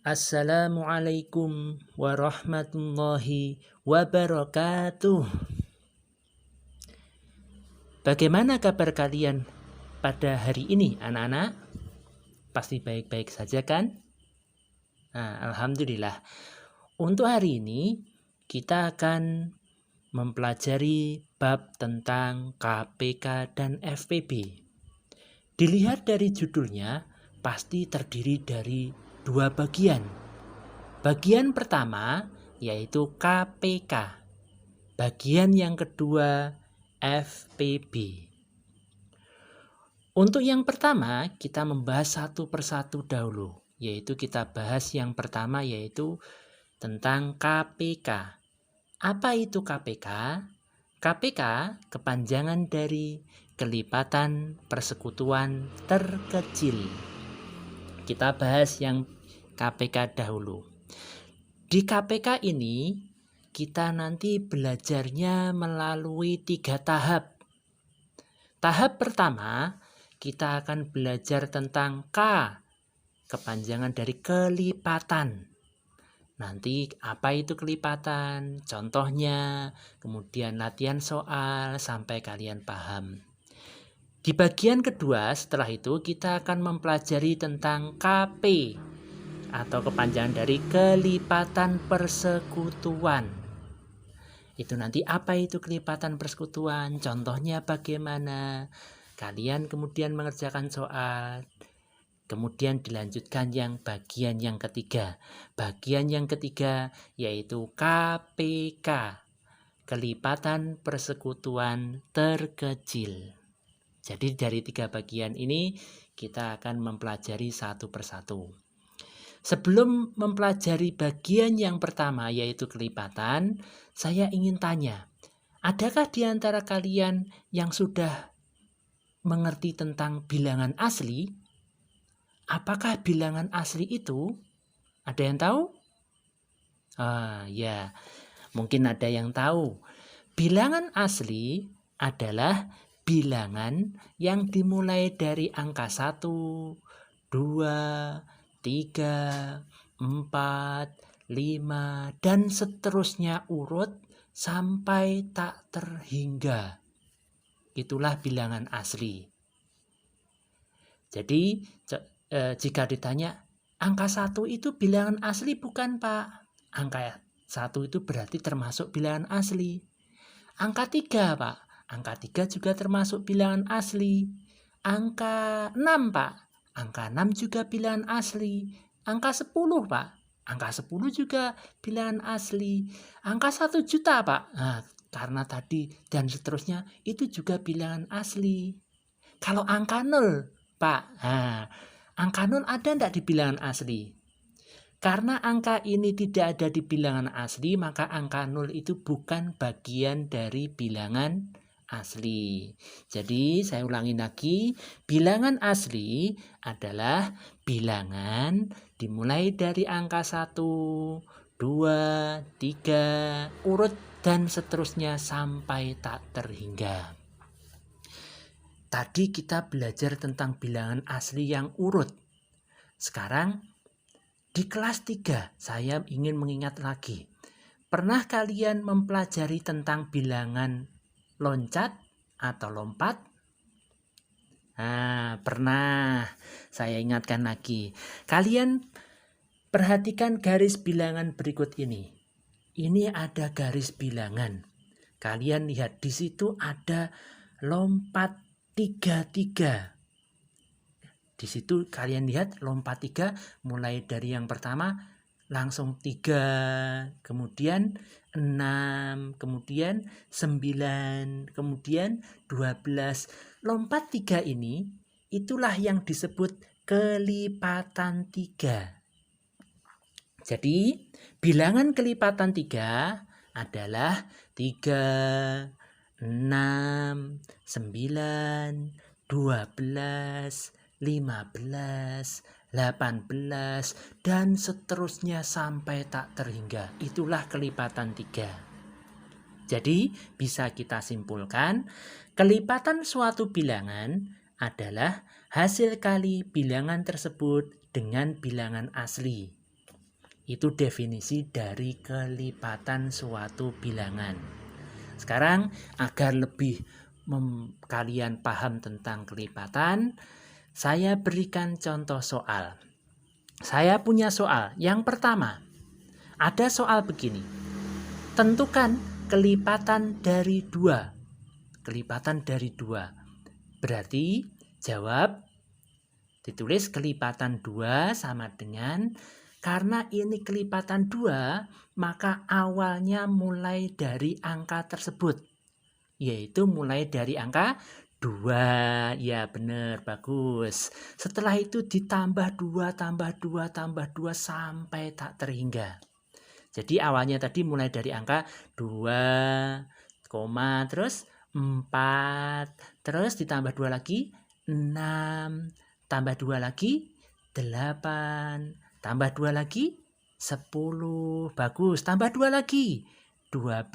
Assalamualaikum warahmatullahi wabarakatuh. Bagaimana kabar kalian pada hari ini, anak-anak? Pasti baik-baik saja kan? Nah, alhamdulillah. Untuk hari ini kita akan mempelajari bab tentang KPK dan FPB. Dilihat dari judulnya, pasti terdiri dari dua bagian. Bagian pertama yaitu KPK. Bagian yang kedua FPB. Untuk yang pertama kita membahas satu persatu dahulu, yaitu kita bahas yang pertama yaitu tentang KPK. Apa itu KPK? KPK kepanjangan dari kelipatan persekutuan terkecil. Kita bahas yang KPK dahulu. Di KPK ini kita nanti belajarnya melalui 3 tahap. Tahap pertama kita akan belajar tentang K, kepanjangan dari kelipatan. Nanti apa itu kelipatan, contohnya, kemudian latihan soal sampai kalian paham. Di bagian kedua setelah itu kita akan mempelajari tentang KP atau kepanjangan dari kelipatan persekutuan. Itu nanti apa itu kelipatan persekutuan, contohnya bagaimana. Kalian kemudian mengerjakan soal. Kemudian dilanjutkan yang bagian yang ketiga. Bagian yang ketiga yaitu KPK, kelipatan persekutuan terkecil. Jadi dari 3 bagian ini kita akan mempelajari satu persatu. Sebelum mempelajari bagian yang pertama yaitu kelipatan, saya ingin tanya, adakah di antara kalian yang sudah mengerti tentang bilangan asli? Apakah bilangan asli itu? Ada yang tahu? Ya, mungkin ada yang tahu. Bilangan asli adalah bilangan yang dimulai dari angka 1, 2, 3, 4, 5, dan seterusnya urut sampai tak terhingga. Itulah bilangan asli. Jadi jika ditanya, angka 1 itu bilangan asli bukan, Pak? Angka 1 itu berarti termasuk bilangan asli. Angka 3, Pak. Angka 3 juga termasuk bilangan asli. Angka 6, Pak. Angka 6 juga bilangan asli. Angka 10, Pak. Angka 10 juga bilangan asli. Angka 1 juta, Pak. Nah, karena tadi dan seterusnya itu juga bilangan asli. Kalau angka 0, Pak. Nah, angka 0 ada enggak di bilangan asli? Karena angka ini tidak ada di bilangan asli, maka angka 0 itu bukan bagian dari bilangan asli. Jadi saya ulangi lagi, bilangan asli adalah bilangan dimulai dari angka 1, 2, 3, urut dan seterusnya sampai tak terhingga. Tadi kita belajar tentang bilangan asli yang urut. Sekarang di kelas 3 saya ingin mengingat lagi. Pernah kalian mempelajari tentang bilangan loncat atau lompat? Nah, pernah. Saya ingatkan lagi. Kalian perhatikan garis bilangan berikut ini. Ini ada garis bilangan. Kalian lihat di situ ada lompat 3. Di situ kalian lihat lompat 3 mulai dari yang pertama langsung 3, kemudian 6, kemudian 9, kemudian 12. Lompat 3 ini itulah yang disebut kelipatan 3. Jadi bilangan kelipatan 3 adalah 3, 6, 9, 12, 15, 18, dan seterusnya sampai tak terhingga. Itulah kelipatan 3. Jadi bisa kita simpulkan, kelipatan suatu bilangan adalah hasil kali bilangan tersebut dengan bilangan asli. Itu definisi dari kelipatan suatu bilangan. Sekarang agar lebih kalian paham tentang kelipatan, saya berikan contoh soal. Saya punya soal. Yang pertama, ada soal begini. Tentukan kelipatan dari 2. Kelipatan dari 2. Berarti jawab, ditulis kelipatan 2 sama dengan, karena ini kelipatan 2, maka awalnya mulai dari angka tersebut. Yaitu mulai dari angka 2. Ya benar, bagus. Setelah itu ditambah 2, tambah 2, tambah 2 sampai tak terhingga. Jadi awalnya tadi mulai dari angka 2, terus 4, terus ditambah 2 lagi 6, tambah 2 lagi 8, tambah 2 lagi 10, bagus, tambah 2 lagi 12,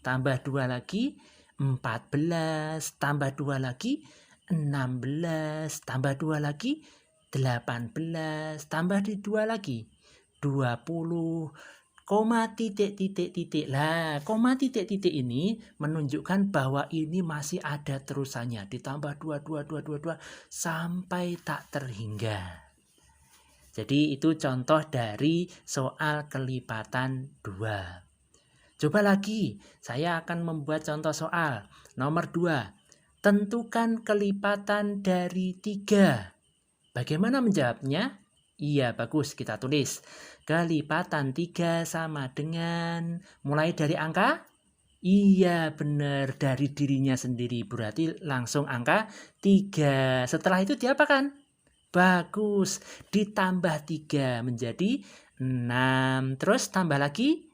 tambah 2 lagi 14, tambah 2 lagi 16, tambah 2 lagi 18, tambah 2 lagi 20, koma titik. Lah, koma titik ini menunjukkan bahwa ini masih ada terusannya. Ditambah 2 sampai tak terhingga. Jadi itu contoh dari soal kelipatan 2. Coba lagi, saya akan membuat contoh soal. Nomor 2. Tentukan kelipatan dari 3. Bagaimana menjawabnya? Iya, bagus, kita tulis. Kelipatan 3 sama dengan, mulai dari angka? Iya, benar, dari dirinya sendiri. Berarti langsung angka 3. Setelah itu diapakan? Bagus, ditambah 3 menjadi 6. Terus tambah lagi?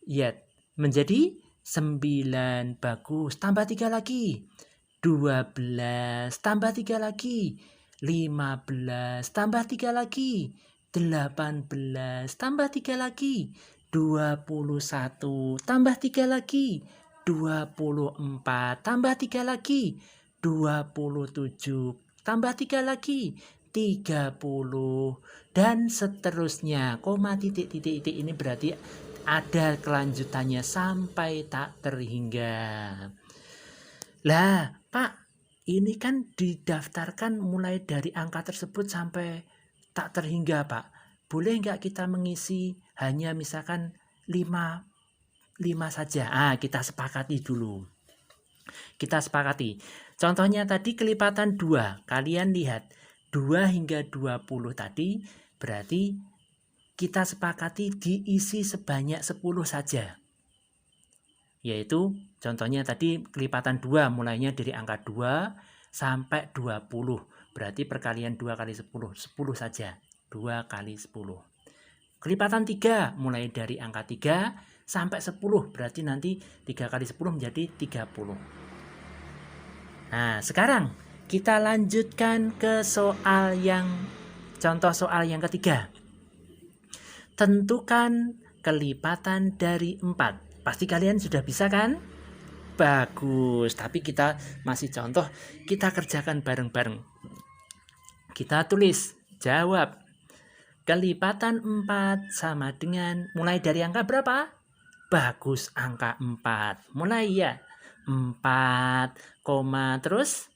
Ya, menjadi 9. Bagus, tambah 3 lagi. 12, tambah 3 lagi. 15, tambah 3 lagi. 18, tambah 3 lagi. 21, tambah 3 lagi. 24, tambah 3 lagi. 27, tambah 3 lagi. 30, dan seterusnya. Koma titik ini berarti ada kelanjutannya sampai tak terhingga. Lah, Pak, ini kan didaftarkan mulai dari angka tersebut sampai tak terhingga, Pak. Boleh nggak kita mengisi hanya misalkan 5 saja? Kita sepakati dulu. Kita sepakati. Contohnya tadi kelipatan 2. Kalian lihat, 2 hingga 20 tadi berarti kita sepakati diisi sebanyak 10 saja. Yaitu contohnya tadi kelipatan 2 mulainya dari angka 2 sampai 20. Berarti perkalian 2 kali 10, 10 saja. 2 kali 10. Kelipatan 3 mulai dari angka 3 sampai 10. Berarti nanti 3 kali 10 menjadi 30. Nah, sekarang kita lanjutkan ke contoh soal yang ketiga. Tentukan kelipatan dari 4. Pasti kalian sudah bisa kan? Bagus, tapi kita masih contoh, kita kerjakan bareng-bareng. Kita tulis, jawab. Kelipatan 4 sama dengan, mulai dari angka berapa? Bagus, angka 4. Mulai ya. 4, terus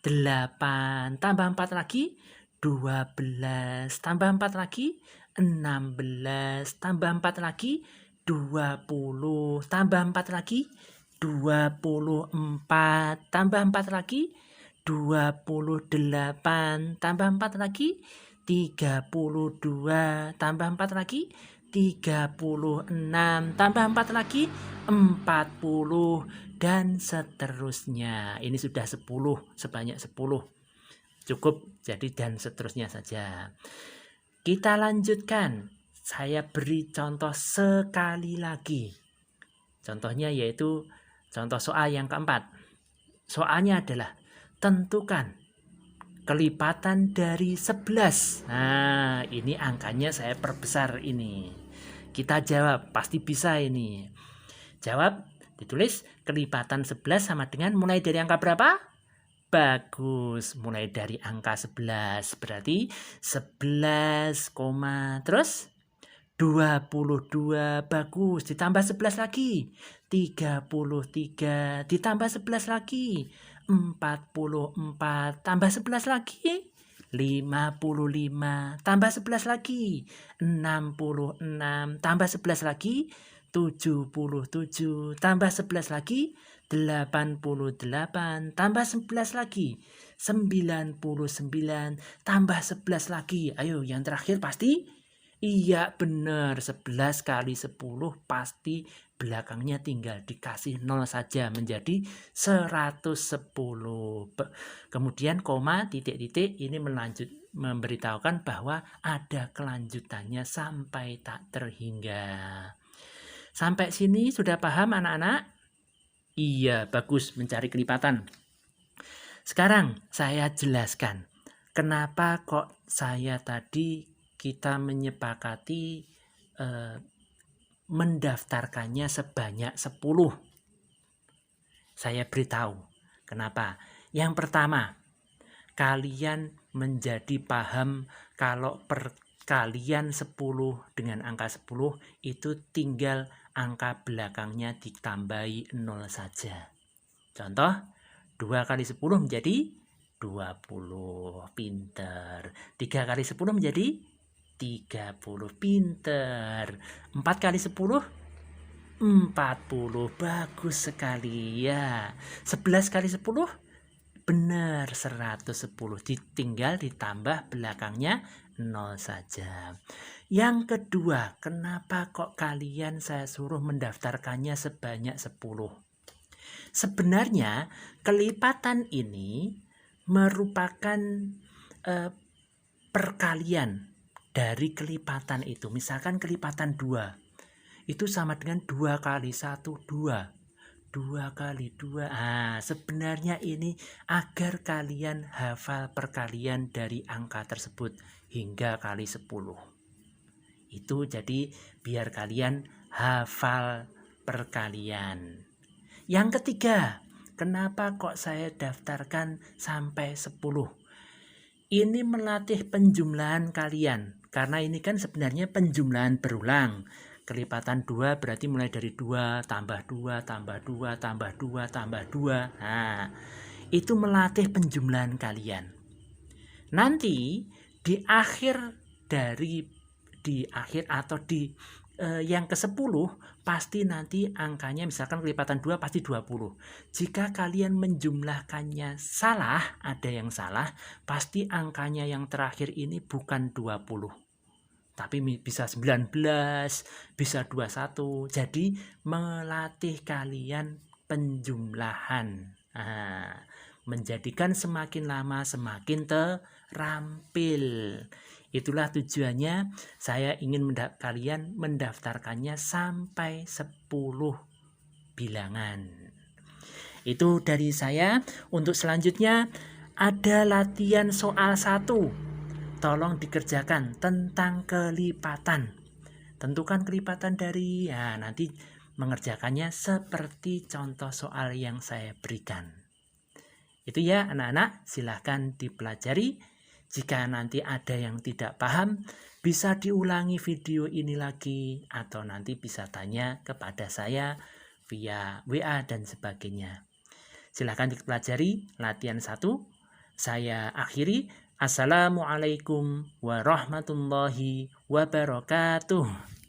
8, tambah 4 lagi 12, tambah 4 lagi 16, tambah 4 lagi 20, tambah 4 lagi 24, tambah 4 lagi 28, tambah 4 lagi 32, tambah 4 lagi 36, tambah 4 lagi 40, dan seterusnya. Ini sudah 10, sebanyak 10. Cukup, jadi dan seterusnya saja. Kita lanjutkan. Saya beri contoh sekali lagi. Contohnya yaitu contoh soal yang keempat. Soalnya adalah tentukan kelipatan dari 11. Nah, ini angkanya saya perbesar ini. Kita jawab, pasti bisa ini. Jawab, ditulis kelipatan 11 sama dengan, mulai dari angka berapa? Bagus, mulai dari angka 11. Berarti 11, terus 22, bagus, ditambah 11 lagi. 33, ditambah 11 lagi. 44, tambah 11 lagi. 55, tambah 11 lagi. 66, tambah 11 lagi. 77, tambah 11 lagi. 88, tambah 11 lagi. 99, tambah 11 lagi. Ayo, yang terakhir pasti? Iya, benar. 11 kali 10 pasti belakangnya tinggal dikasih 0 saja menjadi 110. Kemudian koma, titik-titik ini memberitahukan bahwa ada kelanjutannya sampai tak terhingga. Sampai sini sudah paham anak-anak? Iya, bagus, mencari kelipatan. Sekarang saya jelaskan kenapa kok saya tadi kita menyepakati mendaftarkannya sebanyak 10. Saya beritahu kenapa. Yang pertama, kalian menjadi paham kalau perkalian 10 dengan angka 10 itu tinggal angka belakangnya ditambahi 0 saja. Contoh, 2 kali 10 menjadi 20. Pinter. 3 kali 10 menjadi 30. Pinter. 4 kali 10 40. Bagus sekali ya. 11 kali 10 benar 110. Tinggal ditambah belakangnya 0 saja. Yang kedua, kenapa kok kalian saya suruh mendaftarkannya sebanyak 10? Sebenarnya kelipatan ini merupakan perkalian dari kelipatan itu. Misalkan kelipatan 2 itu sama dengan 2 kali 1, 2. 2 kali 2. Sebenarnya ini agar kalian hafal perkalian dari angka tersebut hingga kali 10. Itu jadi biar kalian hafal perkalian. Yang ketiga, kenapa kok saya daftarkan sampai 10? Ini melatih penjumlahan kalian. Karena ini kan sebenarnya penjumlahan berulang. Kelipatan 2 berarti mulai dari 2, tambah 2, tambah 2, tambah 2, tambah 2. Nah, itu melatih penjumlahan kalian. Nanti di akhir atau di yang ke-10 pasti nanti angkanya misalkan kelipatan 2 pasti 20. Jika kalian menjumlahkannya salah, ada yang salah, pasti angkanya yang terakhir ini bukan 20. Tapi bisa 19, bisa 21. Jadi melatih kalian penjumlahan. Menjadikan semakin lama semakin terampil. Itulah tujuannya saya ingin kalian mendaftarkannya sampai 10 bilangan. Itu dari saya. Untuk selanjutnya ada latihan soal 1. Tolong dikerjakan tentang kelipatan. Tentukan kelipatan dari, nanti mengerjakannya seperti contoh soal yang saya berikan. Itu ya anak-anak, silahkan dipelajari. Jika nanti ada yang tidak paham, bisa diulangi video ini lagi atau nanti bisa tanya kepada saya via WA dan sebagainya. Silahkan dipelajari latihan 1. Saya akhiri. Assalamualaikum warahmatullahi wabarakatuh.